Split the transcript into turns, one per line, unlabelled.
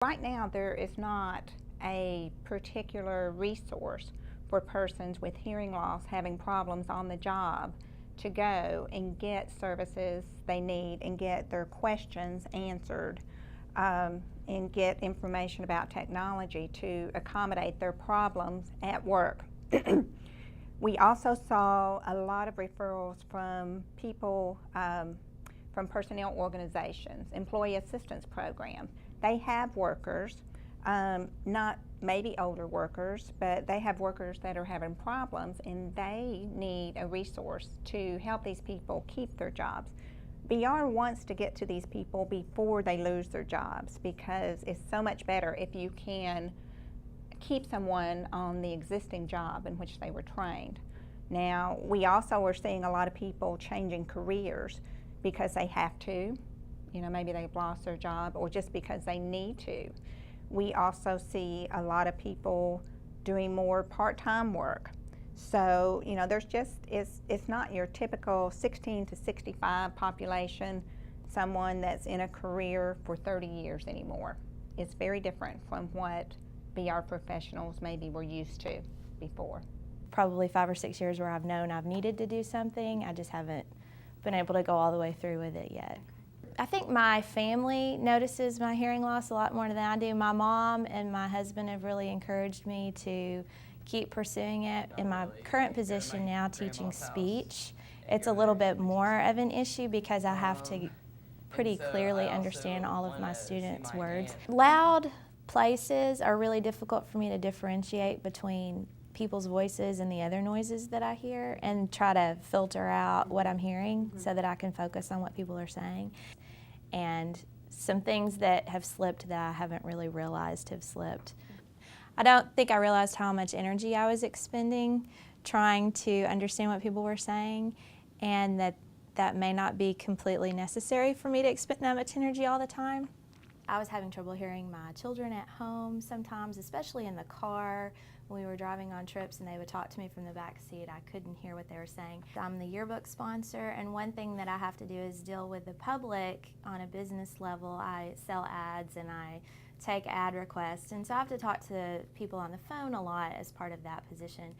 Right now, there is not a particular resource for persons with hearing loss having problems on the job to go and get services they need and get their questions answered, and get information about technology to accommodate their problems at work. We also saw a lot of referrals from people, from personnel organizations, employee assistance programs. They have workers, not maybe older workers, but they have workers that are having problems and they need a resource to help these people keep their jobs. BR wants to get to these people before they lose their jobs because it's so much better if you can keep someone on the existing job in which they were trained. Now, we also are seeing a lot of people changing careers because they have to. You know, maybe they've lost their job or just because they need to. We also see a lot of people doing more part-time work. So, you know, there's just, it's not your typical 16 to 65 population, someone that's in a career for 30 years anymore. It's very different from what BR professionals maybe were used to before.
Probably 5 or 6 years where I've known I've needed to do something. I just haven't been able to go all the way through with it yet. I think my family notices my hearing loss a lot more than I do. My mom and my husband have really encouraged me to keep pursuing it. In my current position now, teaching speech, it's a little bit more of an issue because I have to pretty clearly understand all of my students' words. Loud places are really difficult for me to differentiate between people's voices and the other noises that I hear and try to filter out what I'm hearing so that I can focus on what people are saying. And some things that have slipped that I haven't really realized have slipped. I don't think I realized how much energy I was expending trying to understand what people were saying, and that may not be completely necessary for me to expend that much energy all the time. I was having trouble hearing my children at home sometimes, especially in the car when we were driving on trips and they would talk to me from the back seat. I couldn't hear what they were saying. I'm the yearbook sponsor, and one thing that I have to do is deal with the public on a business level. I sell ads and I take ad requests, and so I have to talk to people on the phone a lot as part of that position.